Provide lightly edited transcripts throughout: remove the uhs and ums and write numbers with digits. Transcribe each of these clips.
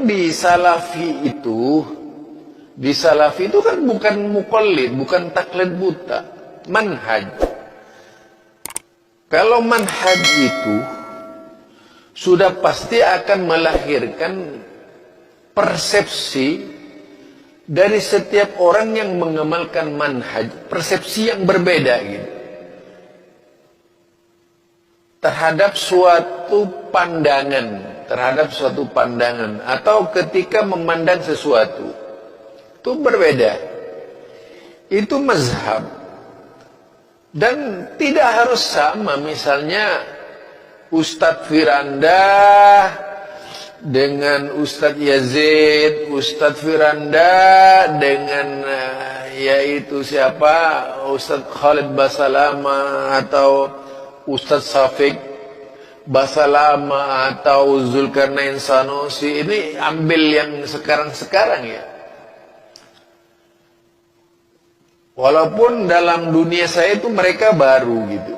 memang di Salafi itu kan bukan muqallid, bukan taklid buta, manhaj. Kalau manhaj itu sudah pasti akan melahirkan persepsi dari setiap orang yang mengamalkan manhaj, persepsi yang berbeda gitu, terhadap suatu pandangan atau ketika memandang sesuatu itu berbeda. Itu mazhab dan tidak harus sama. Misalnya Ustadz Firanda dengan Ustadz Yazid, Ustadz Firanda dengan yaitu siapa, Ustadz Khalid Basalama atau Ustadz Syafiq Basalama atau Zulkarnain Sanusi. Ini ambil yang sekarang-sekarang ya. Walaupun dalam dunia saya itu mereka baru gitu.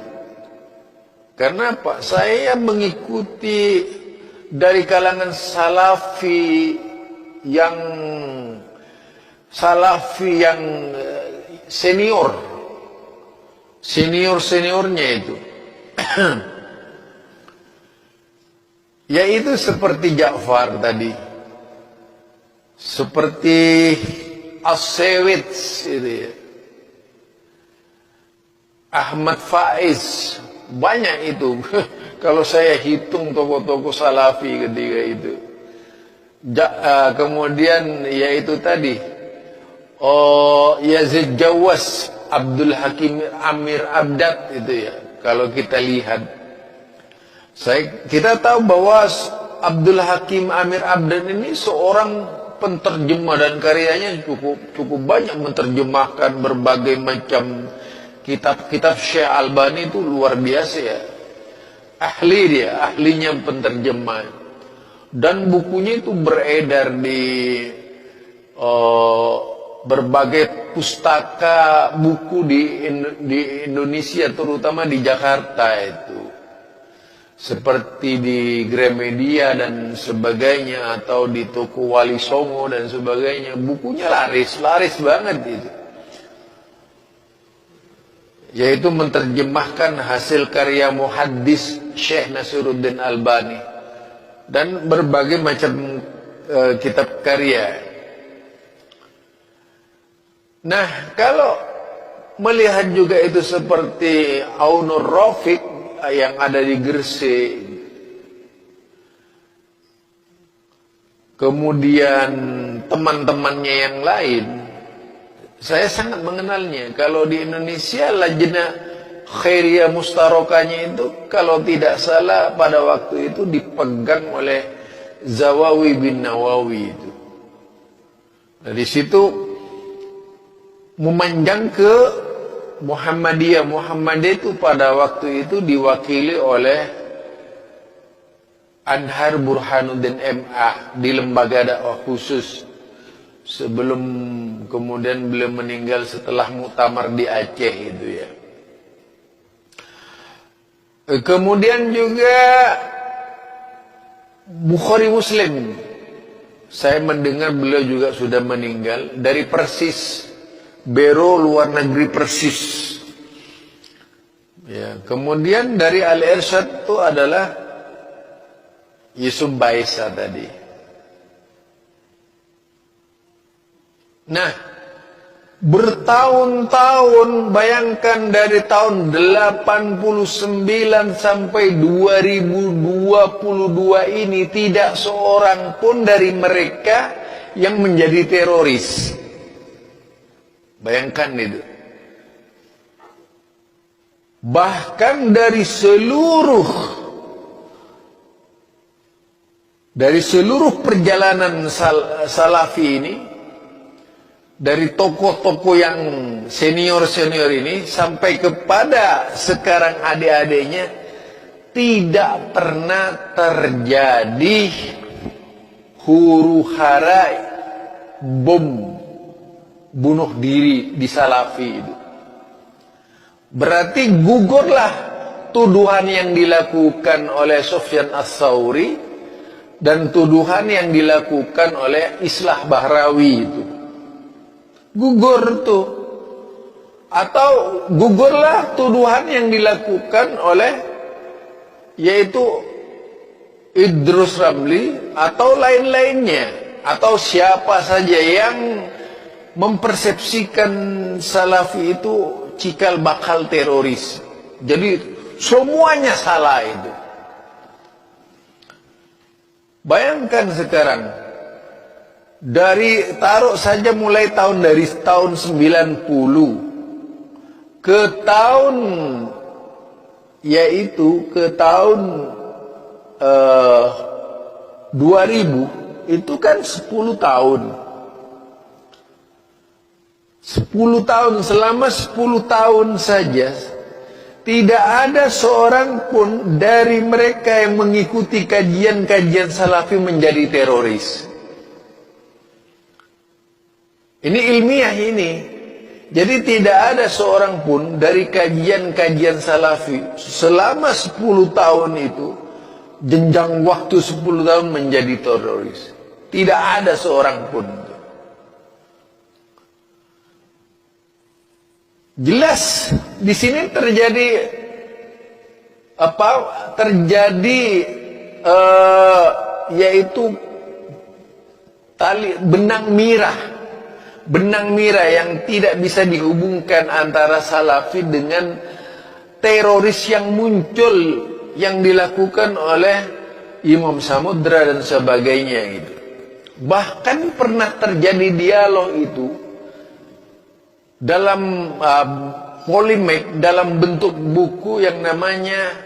Karena apa? Saya mengikuti dari kalangan salafi yang seniornya itu. Yaitu seperti Ja'far tadi, seperti As-Sewits itu ya, Ahmad Faiz, banyak itu. Kalau saya hitung tokoh-tokoh salafi ketika itu. Kemudian yaitu tadi Yazid Jawas, Abdul Hakim Amir Abdat itu ya. Kalau kita lihat, kita tahu bahwa Abdul Hakim Amir Abdat ini seorang penterjemah dan karyanya cukup banyak, menerjemahkan berbagai macam kitab-kitab Syekh Albani. Itu luar biasa ya. Ahlinya penterjemah. Dan bukunya itu beredar di berbagai pustaka buku di Indonesia, terutama di Jakarta itu. Seperti di Gramedia dan sebagainya, atau di toko Wali Songo dan sebagainya. Bukunya laris banget itu. Yaitu menerjemahkan hasil karya muhaddis Syekh Nasiruddin Albani dan berbagai macam kitab karya. Nah, kalau melihat juga itu seperti Aunur Rafiq yang ada di Gresik, kemudian teman-temannya yang lain, saya sangat mengenalnya. Kalau di Indonesia Lajnah Khairiyah Mustarokahnya itu kalau tidak salah pada waktu itu dipegang oleh Zawawi bin Nawawi itu. Dari situ memanjang ke Muhammadiyah. Muhammadiyah itu pada waktu itu diwakili oleh Anhar Burhanuddin MA di lembaga dakwah khusus. Sebelum kemudian beliau meninggal setelah muktamar di Aceh itu ya. Kemudian juga Bukhari Muslim. Saya mendengar beliau juga sudah meninggal dari Persis, Biro Luar Negeri Persis. Ya, kemudian dari Al-Irsyad itu adalah Yusuf Baisa tadi. Nah, bertahun-tahun, bayangkan dari tahun 89 sampai 2022 ini tidak seorang pun dari mereka yang menjadi teroris. Bayangkan itu. Bahkan dari seluruh perjalanan salafi ini, dari tokoh-tokoh yang senior-senior ini sampai kepada sekarang adik-adiknya, tidak pernah terjadi huru-hara bom bunuh diri di salafi itu. Berarti gugurlah tuduhan yang dilakukan oleh Sufyan Ats-Tsauri dan tuduhan yang dilakukan oleh Islah Bahrawi itu. Gugur tuh. Atau gugurlah tuduhan yang dilakukan oleh yaitu Idrus Ramli atau lain-lainnya, atau siapa saja yang mempersepsikan Salafi itu cikal bakal teroris. Jadi semuanya salah itu. Bayangkan sekarang, taruh saja mulai dari tahun 90 ke tahun eh, 2000, itu kan 10 tahun. 10 tahun, selama 10 tahun saja tidak ada seorang pun dari mereka yang mengikuti kajian-kajian Salafi menjadi teroris. Ini ilmiah ini. Jadi tidak ada seorang pun dari kajian-kajian Salafi selama 10 tahun itu, jenjang waktu 10 tahun menjadi teroris. Tidak ada seorang pun. Jelas di sini terjadi yaitu benang mirah yang tidak bisa dihubungkan antara Salafi dengan teroris yang muncul yang dilakukan oleh Imam Samudra dan sebagainya gitu. Bahkan pernah terjadi dialog itu dalam polemik dalam bentuk buku yang namanya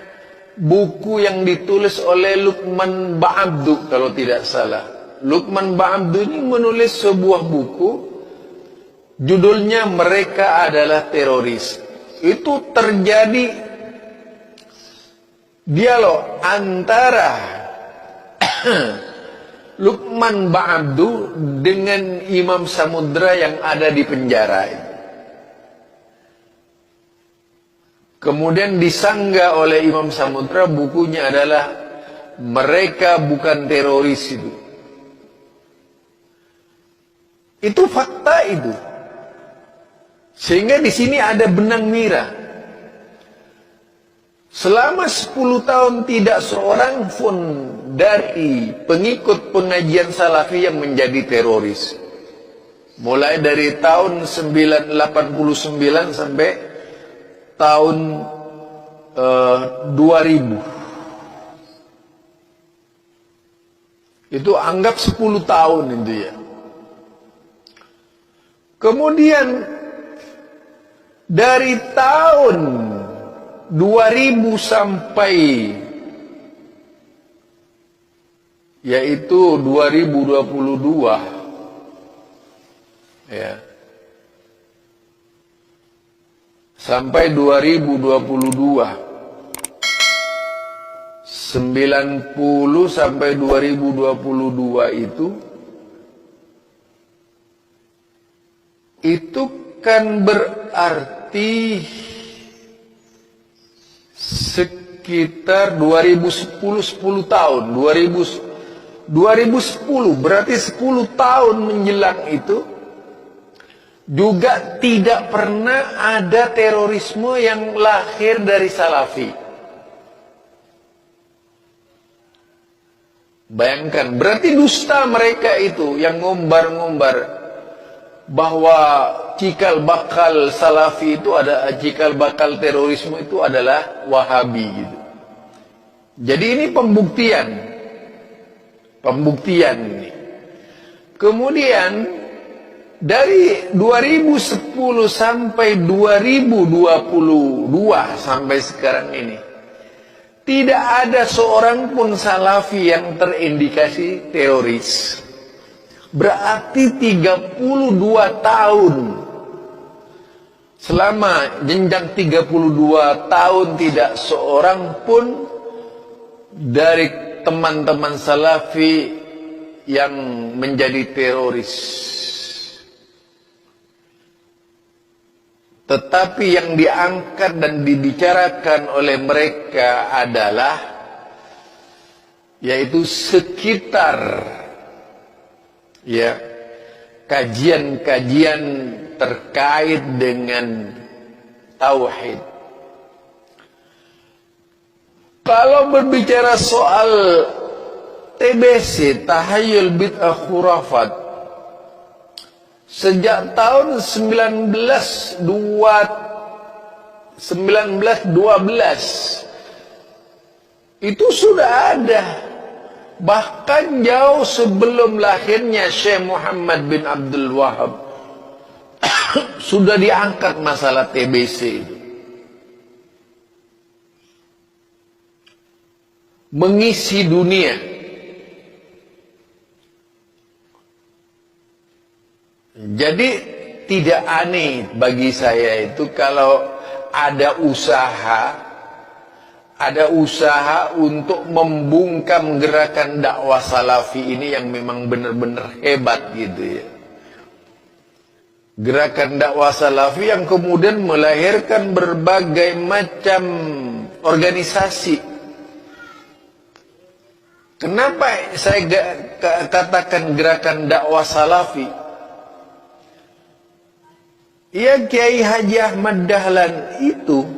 buku yang ditulis oleh Luqman Ba'abdu kalau tidak salah. Luqman Ba'abdu ini menulis sebuah buku, judulnya Mereka Adalah Teroris. Itu terjadi dialog antara Luqman Ba'abdu dengan Imam Samudra yang ada di penjara. Kemudian disanggah oleh Imam Samudra, bukunya adalah Mereka Bukan Teroris itu. Itu fakta itu. Sehingga di sini ada benang mirah. Selama 10 tahun tidak seorang pun dari pengikut pengajian Salafi yang menjadi teroris. Mulai dari tahun 1989 sampai tahun 2000. Itu anggap 10 tahun itu ya. Kemudian dari tahun 2000 sampai yaitu 2022 ya. Sampai 2022, 90 sampai 2022 itu kan berarti sekitar 2010, 10 tahun. 2010 berarti 10 tahun menjelang itu juga tidak pernah ada terorisme yang lahir dari Salafi. Bayangkan, berarti dusta mereka itu yang ngombar-ngombar bahwa cikal bakal Salafi itu cikal bakal terorisme itu adalah Wahabi gitu. Jadi ini pembuktian ini. Kemudian dari 2010 sampai 2022 sampai sekarang ini tidak ada seorang pun Salafi yang terindikasi teroris. Berarti 32 tahun. Selama jenjang 32 tahun tidak seorang pun dari teman-teman Salafi yang menjadi teroris. Tetapi yang diangkat dan dibicarakan oleh mereka adalah yaitu sekitar ya kajian-kajian terkait dengan tauhid. Kalau berbicara soal TBC, tahayul bid'ah khurafat, sejak tahun 1912 itu sudah ada. Bahkan jauh sebelum lahirnya Syekh Muhammad bin Abdul Wahab sudah diangkat masalah TBC itu. Mengisi dunia. Jadi tidak aneh bagi saya itu kalau ada usaha untuk membungkam gerakan dakwah salafi ini yang memang benar-benar hebat gitu ya. Gerakan dakwah salafi yang kemudian melahirkan berbagai macam organisasi. Kenapa saya katakan gerakan dakwah salafi? Ya, Kiai Haji Ahmad Dahlan itu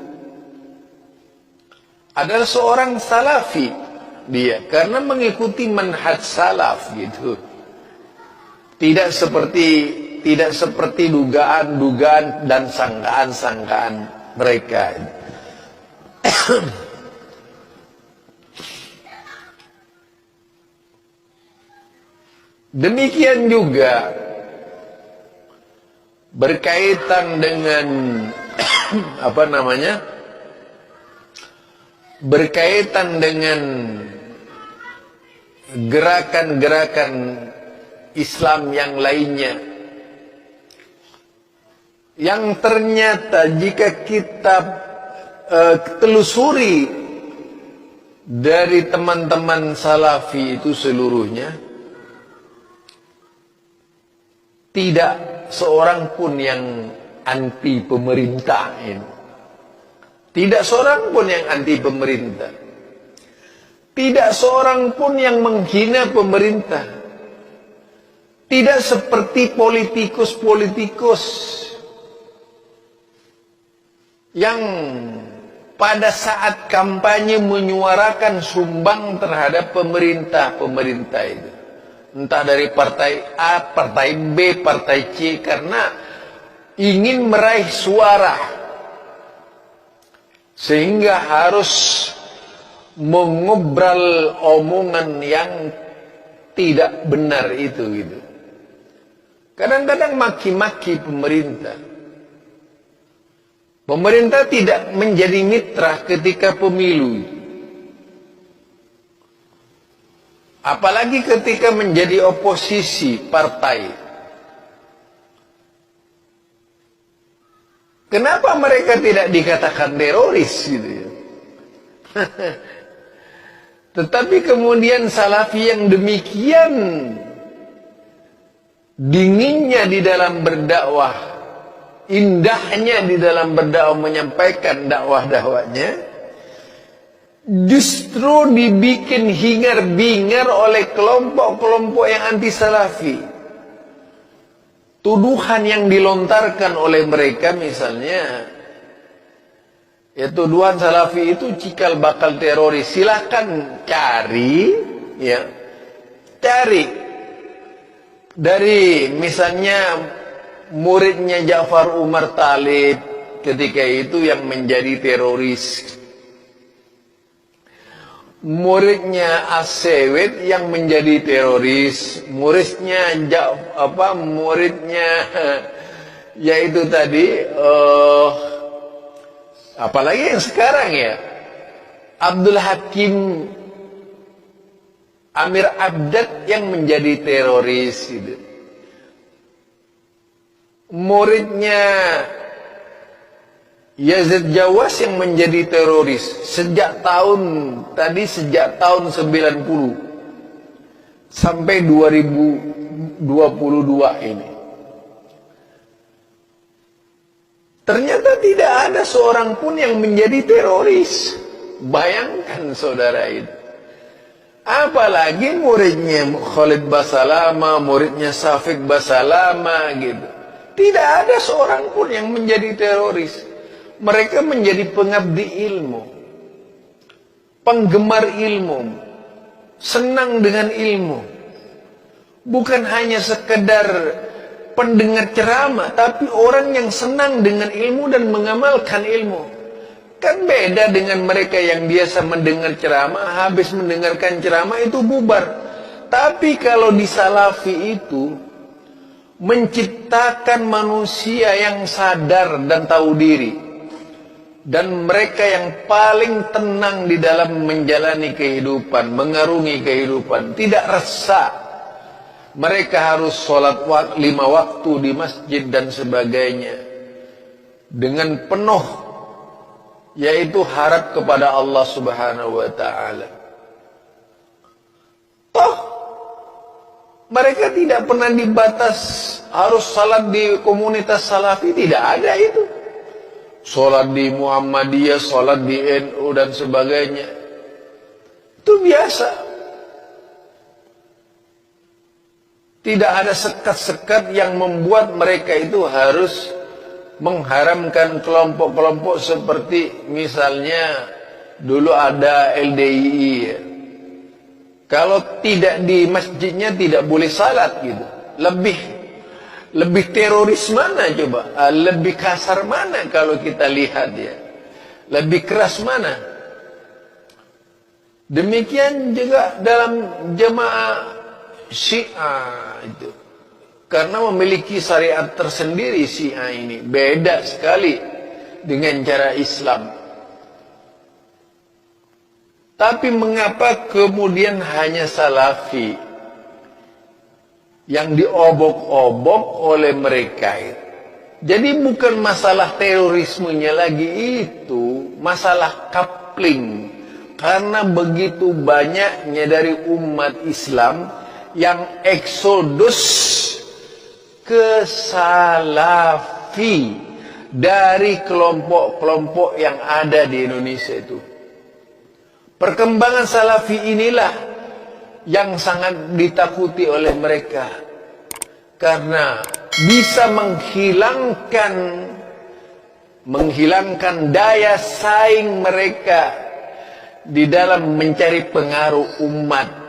adalah seorang salafi dia karena mengikuti manhaj salaf gitu. Tidak seperti dugaan-dugaan dan sangkaan-sangkaan mereka. Demikian juga berkaitan dengan berkaitan dengan gerakan-gerakan Islam yang lainnya, yang ternyata jika kita telusuri dari teman-teman salafi itu seluruhnya, tidak seorang pun yang anti pemerintah ini. Tidak seorang pun yang anti pemerintah. Tidak seorang pun yang menghina pemerintah. Tidak seperti politikus-politikus yang pada saat kampanye menyuarakan sumbang terhadap pemerintah itu. Entah dari partai A, partai B, partai C, karena ingin meraih suara. Sehingga harus mengobral omongan yang tidak benar itu gitu. Kadang-kadang maki-maki pemerintah. Pemerintah tidak menjadi mitra ketika pemilu. Apalagi ketika menjadi oposisi partai. Kenapa mereka tidak dikatakan teroris gitu ya? Tetapi kemudian salafi yang demikian dinginnya di dalam berdakwah, indahnya di dalam berdakwah menyampaikan dakwah-dakwahnya, justru dibikin hingar-bingar oleh kelompok-kelompok yang anti salafi. Tuduhan yang dilontarkan oleh mereka misalnya, ya tuduhan salafi itu cikal bakal teroris. Silakan cari, ya, cari dari misalnya muridnya Ja'far Umar Talib ketika itu yang menjadi teroris. Muridnya As-Sewet yang menjadi teroris, muridnya yaitu tadi apalagi yang sekarang ya, Abdul Hakim Amir Abdad yang menjadi teroris gitu. Muridnya Yazid Jawas yang menjadi teroris sejak tahun 90 sampai 2022 ini. Ternyata tidak ada seorang pun yang menjadi teroris. Bayangkan saudara itu. Apalagi muridnya Khalid Basalamah, muridnya Syafiq Basalamah gitu. Tidak ada seorang pun yang menjadi teroris. Mereka menjadi pengabdi ilmu, penggemar ilmu, senang dengan ilmu. Bukan hanya sekedar pendengar ceramah, tapi orang yang senang dengan ilmu dan mengamalkan ilmu. Kan beda dengan mereka yang biasa mendengar ceramah, habis mendengarkan ceramah itu bubar. Tapi kalau di Salafi itu menciptakan manusia yang sadar dan tahu diri, dan mereka yang paling tenang di dalam menjalani kehidupan, mengarungi kehidupan, tidak resah. Mereka harus sholat 5 waktu di masjid dan sebagainya dengan penuh, yaitu harap kepada Allah Subhanahu wa ta'ala. Toh mereka tidak pernah dibatas harus salat di komunitas Salafi, tidak ada itu. Salat di Muhammadiyah, salat di NU dan sebagainya, itu biasa. Tidak ada sekat-sekat yang membuat mereka itu harus mengharamkan kelompok-kelompok seperti misalnya dulu ada LDII ya. Kalau tidak di masjidnya tidak boleh salat gitu. Lebih teroris mana coba? Lebih kasar mana kalau kita lihat ya? Lebih keras mana? Demikian juga dalam jemaah Syiah itu. Karena memiliki syariat tersendiri Syiah ini. Beda sekali dengan cara Islam. Tapi mengapa kemudian hanya Salafi yang diobok-obok oleh mereka itu? Jadi bukan masalah terorismenya lagi itu, masalah coupling. Karena begitu banyaknya dari umat Islam yang eksodus ke Salafi dari kelompok-kelompok yang ada di Indonesia itu. Perkembangan Salafi inilah yang sangat ditakuti oleh mereka, karena bisa menghilangkan daya saing mereka di dalam mencari pengaruh umat.